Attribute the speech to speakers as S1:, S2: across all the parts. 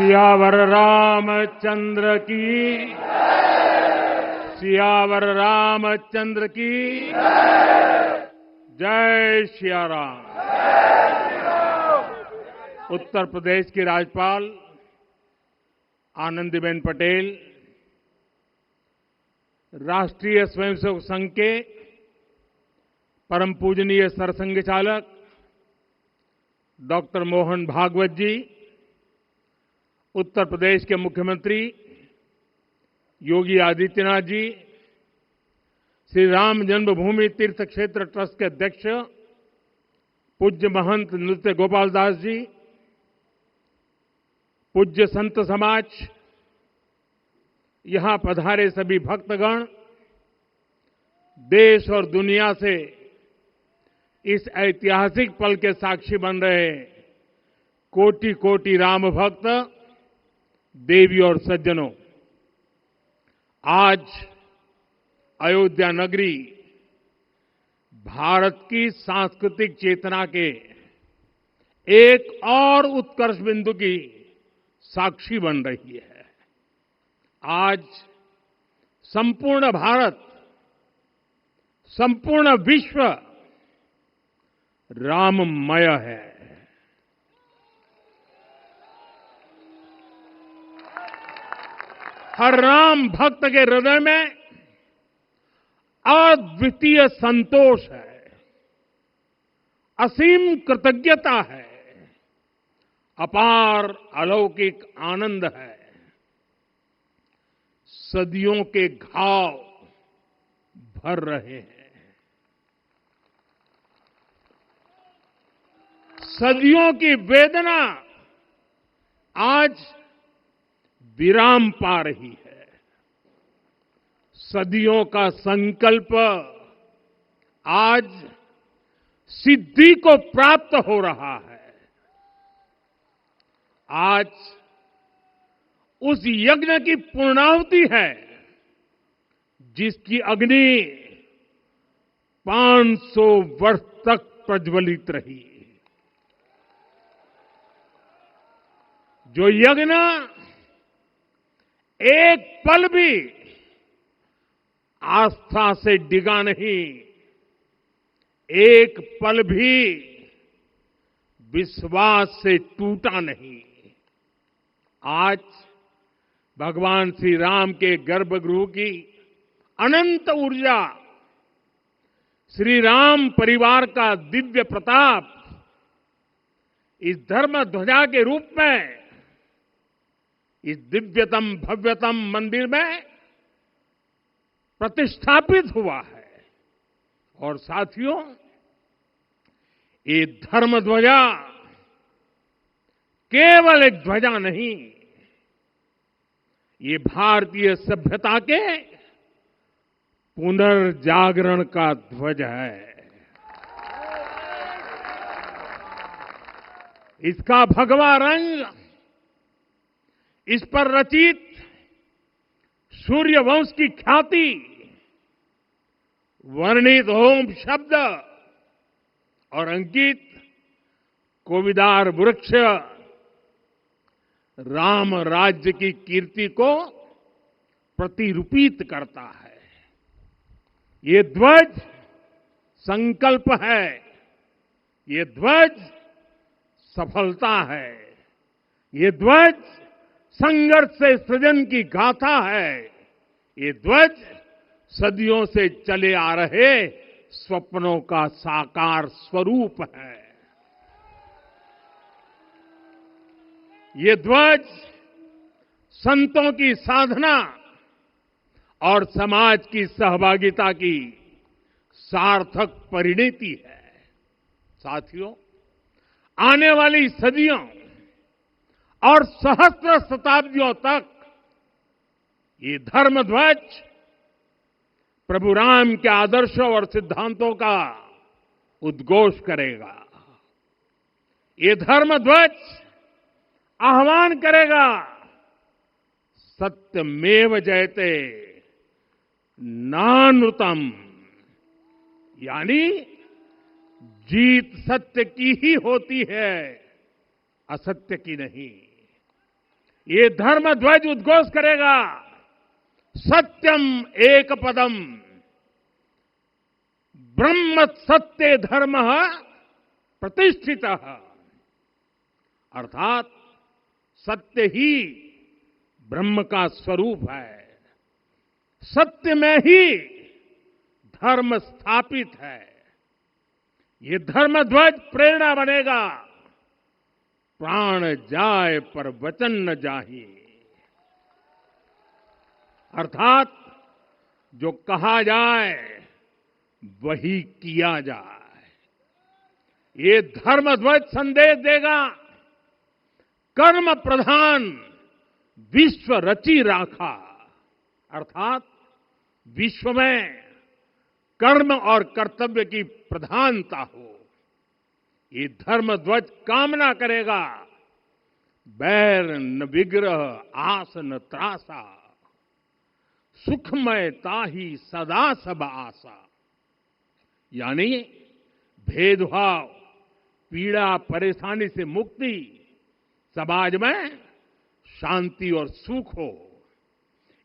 S1: सियावर रामचंद्र की सियावर रामचंद्र की जय सिया राम। उत्तर प्रदेश की राज्यपाल आनंदीबेन पटेल, राष्ट्रीय स्वयंसेवक संघ के परम पूजनीय सरसंघ चालक डॉक्टर मोहन भागवत जी, उत्तर प्रदेश के मुख्यमंत्री योगी आदित्यनाथ जी, श्री राम जन्मभूमि तीर्थ क्षेत्र ट्रस्ट के अध्यक्ष पूज्य महंत नृत्य गोपाल दास जी, पूज्य संत समाज, यहां पधारे सभी भक्तगण, देश और दुनिया से इस ऐतिहासिक पल के साक्षी बन रहे कोटि कोटि राम भक्त, देवी और सज्जनों, आज अयोध्या नगरी भारत की सांस्कृतिक चेतना के एक और उत्कर्ष बिंदु की साक्षी बन रही है। आज संपूर्ण भारत, संपूर्ण विश्व राममय है। हर राम भक्त के हृदय में अद्वितीय संतोष है, असीम कृतज्ञता है, अपार अलौकिक आनंद है। सदियों के घाव भर रहे हैं, सदियों की वेदना आज विराम पा रही है। सदियों का संकल्प आज सिद्धि को प्राप्त हो रहा है। आज उस यज्ञ की पूर्णाहुति है जिसकी अग्नि 500 वर्ष तक प्रज्वलित रही। जो यज्ञ एक पल भी आस्था से डिगा नहीं, एक पल भी विश्वास से टूटा नहीं। आज भगवान श्री राम के गर्भगृह की अनंत ऊर्जा, श्री राम परिवार का दिव्य प्रताप इस धर्म ध्वजा के रूप में इस दिव्यतम भव्यतम मंदिर में प्रतिष्ठापित हुआ है। और साथियों, ये धर्म ध्वजा केवल एक ध्वजा नहीं, ये भारतीय सभ्यता के पुनर्जागरण का ध्वज है। इसका भगवा रंग, इस पर रचित सूर्य वंश की ख्याति, वर्णित ओम शब्द और अंकित कोविदार वृक्ष राम राज्य की कीर्ति को प्रतिरूपित करता है। ये ध्वज संकल्प है, ये ध्वज सफलता है, ये ध्वज संघर्ष से सृजन की गाथा है, ये ध्वज सदियों से चले आ रहे स्वप्नों का साकार स्वरूप है। ये ध्वज संतों की साधना और समाज की सहभागिता की सार्थक परिणति है। साथियों, आने वाली सदियों और सहस्त्र शताब्दियों तक ये धर्म ध्वज प्रभु राम के आदर्शों और सिद्धांतों का उद्घोष करेगा। ये धर्म ध्वज आह्वान करेगा, सत्यमेव जयते नानृतम, यानी जीत सत्य की ही होती है, असत्य की नहीं। ये धर्म ध्वज उद्घोष करेगा, सत्यम एक पदम, ब्रह्म सत्य धर्म प्रतिष्ठित, अर्थात सत्य ही ब्रह्म का स्वरूप है, सत्य में ही धर्म स्थापित है। ये धर्म ध्वज प्रेरणा बनेगा, प्राण जाए पर वचन न जाहि, अर्थात जो कहा जाए वही किया जाए। ये धर्म ध्वज संदेश देगा, कर्म प्रधान विश्व रची राखा, अर्थात विश्व में कर्म और कर्तव्य की प्रधानता हो। ये धर्म ध्वज कामना करेगा, बैर न विग्रह आस न त्रासा, सुखमय ताहि सदा सब आशा, यानी भेदभाव, पीड़ा, परेशानी से मुक्ति, समाज में शांति और सुख हो।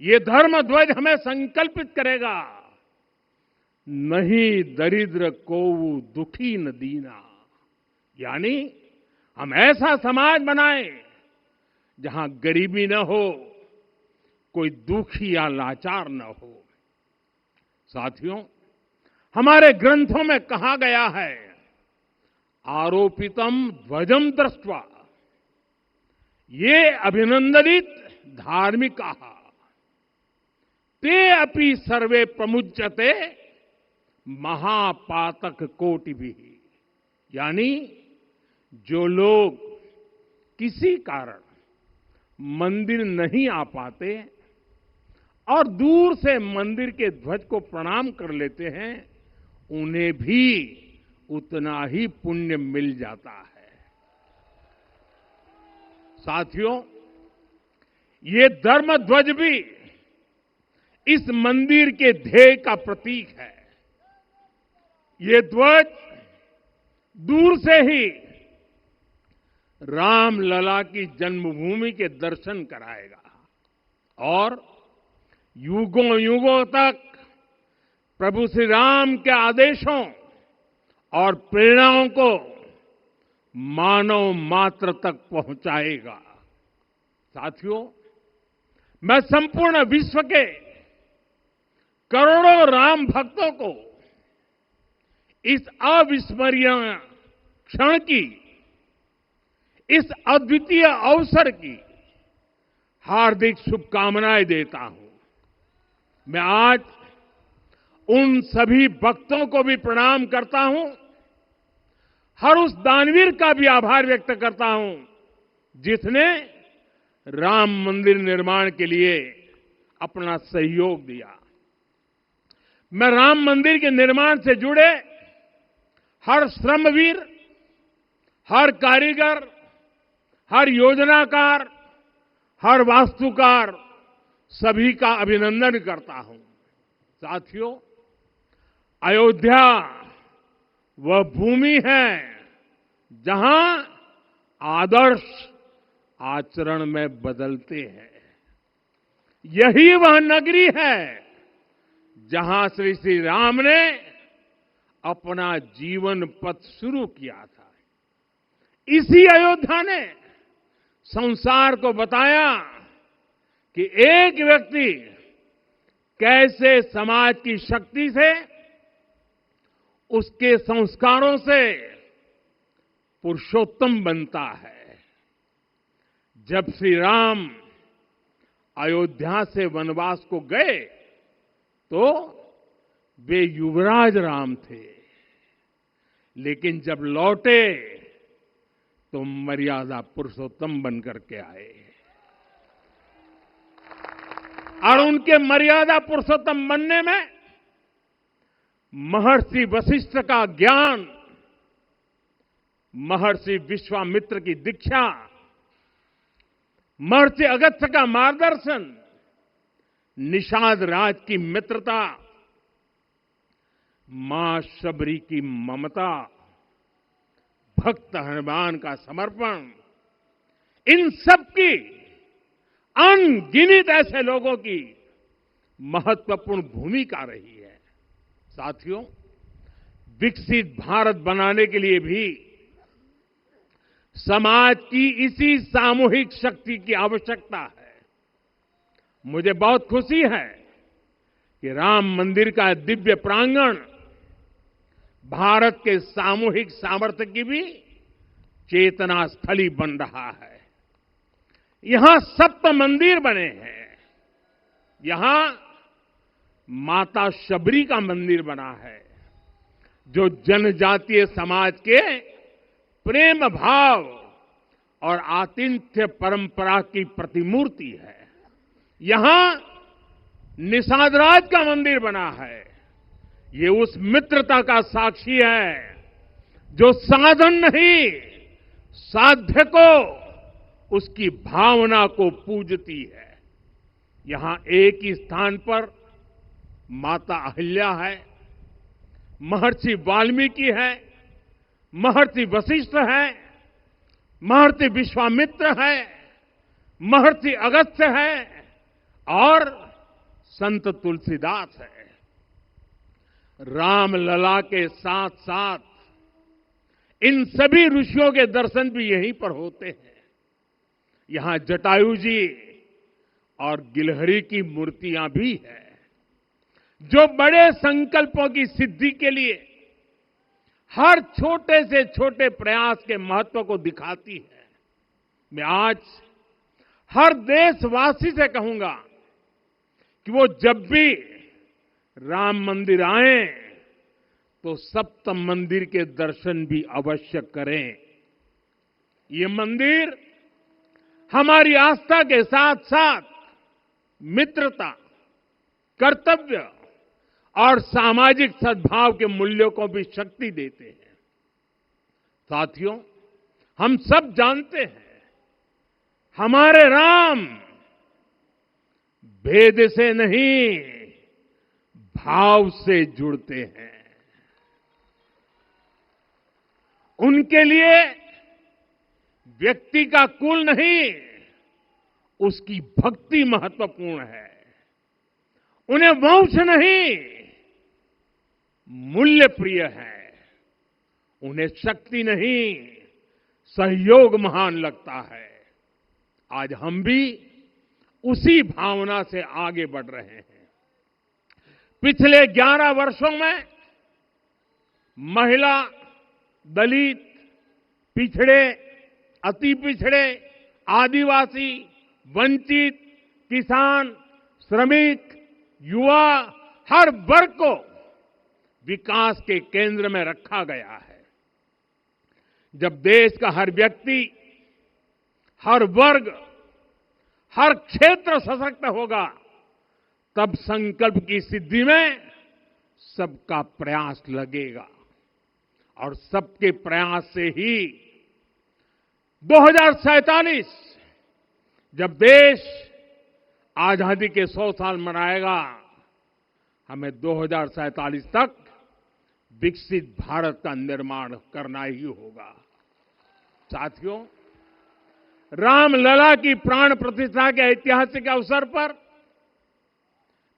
S1: ये धर्म ध्वज हमें संकल्पित करेगा, नहीं दरिद्र कोउ दुखी न दीना, यानी हम ऐसा समाज बनाएं जहां गरीबी न हो, कोई दुखी या लाचार न हो। साथियों, हमारे ग्रंथों में कहा गया है, आरोपितम ध्वजम दृष्ट्वा, ये अभिनंदनित धार्मिका ते अपि सर्वे प्रमुच्यते महापातक कोटि भी, यानी जो लोग किसी कारण मंदिर नहीं आ पाते और दूर से मंदिर के ध्वज को प्रणाम कर लेते हैं, उन्हें भी उतना ही पुण्य मिल जाता है। साथियों, ये धर्म ध्वज भी इस मंदिर के ध्येय का प्रतीक है। ये ध्वज दूर से ही राम लला की जन्मभूमि के दर्शन कराएगा और युगों युगों तक प्रभु श्री राम के आदेशों और प्रेरणाओं को मानव मात्र तक पहुंचाएगा। साथियों, मैं संपूर्ण विश्व के करोड़ों राम भक्तों को इस अविस्मरणीय क्षण की, इस अद्वितीय अवसर की हार्दिक शुभकामनाएं देता हूं। मैं आज उन सभी भक्तों को भी प्रणाम करता हूं, हर उस दानवीर का भी आभार व्यक्त करता हूं जिसने राम मंदिर निर्माण के लिए अपना सहयोग दिया। मैं राम मंदिर के निर्माण से जुड़े हर श्रमवीर, हर कारीगर, हर योजनाकार, हर वास्तुकार, सभी का अभिनंदन करता हूं। साथियों, अयोध्या वह भूमि है जहां आदर्श आचरण में बदलते हैं। यही वह नगरी है जहां श्री राम ने अपना जीवन पथ शुरू किया था। इसी अयोध्या ने संसार को बताया कि एक व्यक्ति कैसे समाज की शक्ति से, उसके संस्कारों से पुरुषोत्तम बनता है। जब श्री राम अयोध्या से वनवास को गए तो वे युवराज राम थे, लेकिन जब लौटे तो मर्यादा पुरुषोत्तम बनकर के आए और उनके मर्यादा पुरुषोत्तम बनने में महर्षि वशिष्ठ का ज्ञान, महर्षि विश्वामित्र की दीक्षा, महर्षि अगस्त्य का मार्गदर्शन, निषाद राज की मित्रता, मां शबरी की ममता, भक्त हनुमान का समर्पण, इन सब की अनगिनत ऐसे लोगों की महत्वपूर्ण भूमिका रही है। साथियों, विकसित भारत बनाने के लिए भी समाज की इसी सामूहिक शक्ति की आवश्यकता है। मुझे बहुत खुशी है कि राम मंदिर का दिव्य प्रांगण भारत के सामूहिक सामर्थ्य की भी चेतना स्थली बन रहा है। यहां 7 मंदिर बने हैं। यहां माता शबरी का मंदिर बना है, जो जनजातीय समाज के प्रेम भाव और आतिथ्य परंपरा की प्रतिमूर्ति है। यहां निषादराज का मंदिर बना है। ये उस मित्रता का साक्षी है जो साधन नहीं, साध्य को, उसकी भावना को पूजती है। यहां एक ही स्थान पर माता अहिल्या है, महर्षि वाल्मीकि है, महर्षि वशिष्ठ है, महर्षि विश्वामित्र है, महर्षि अगस्त्य है और संत तुलसीदास है। रामलला के साथ साथ इन सभी ऋषियों के दर्शन भी यहीं पर होते हैं। यहां जटायु जी और गिलहरी की मूर्तियां भी है, जो बड़े संकल्पों की सिद्धि के लिए हर छोटे से छोटे प्रयास के महत्व को दिखाती है। मैं आज हर देशवासी से कहूंगा कि वो जब भी राम मंदिर आए तो सप्त मंदिर के दर्शन भी अवश्य करें। ये मंदिर हमारी आस्था के साथ साथ मित्रता, कर्तव्य और सामाजिक सद्भाव के मूल्यों को भी शक्ति देते हैं। साथियों, हम सब जानते हैं हमारे राम भेद से नहीं, भाव से जुड़ते हैं। उनके लिए व्यक्ति का कुल नहीं, उसकी भक्ति महत्वपूर्ण है। उन्हें वंश नहीं, मूल्य प्रिय है। उन्हें शक्ति नहीं, सहयोग महान लगता है। आज हम भी उसी भावना से आगे बढ़ रहे हैं। पिछले 11 वर्षों में महिला, दलित, पिछड़े, अति पिछड़े, आदिवासी, वंचित, किसान, श्रमिक, युवा, हर वर्ग को विकास के केंद्र में रखा गया है। जब देश का हर व्यक्ति, हर वर्ग, हर क्षेत्र सशक्त होगा, तब संकल्प की सिद्धि में सबका प्रयास लगेगा। और सबके प्रयास से ही 2047 जब देश आजादी के 100 साल मनाएगा, हमें 2047 तक विकसित भारत का निर्माण करना ही होगा। साथियों, रामलला की प्राण प्रतिष्ठा के ऐतिहासिक अवसर पर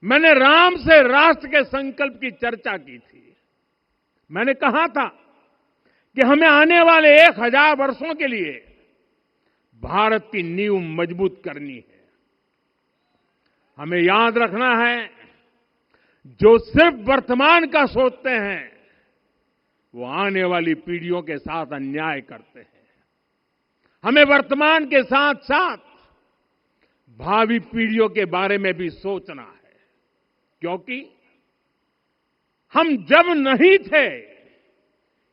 S1: मैंने राम से राष्ट्र के संकल्प की चर्चा की थी। मैंने कहा था कि हमें आने वाले 1000 वर्षों के लिए भारत की नींव मजबूत करनी है। हमें याद रखना है, जो सिर्फ वर्तमान का सोचते हैं वो आने वाली पीढ़ियों के साथ अन्याय करते हैं। हमें वर्तमान के साथ साथ भावी पीढ़ियों के बारे में भी सोचना है, क्योंकि हम जब नहीं थे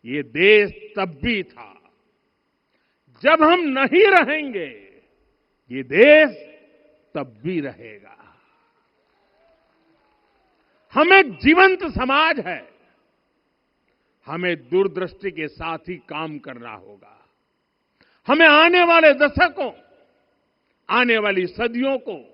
S1: ये देश तब भी था, जब हम नहीं रहेंगे ये देश तब भी रहेगा। हम एक जीवंत समाज है, हमें दूरदृष्टि के साथ ही काम करना होगा। हमें आने वाले दशकों, आने वाली सदियों को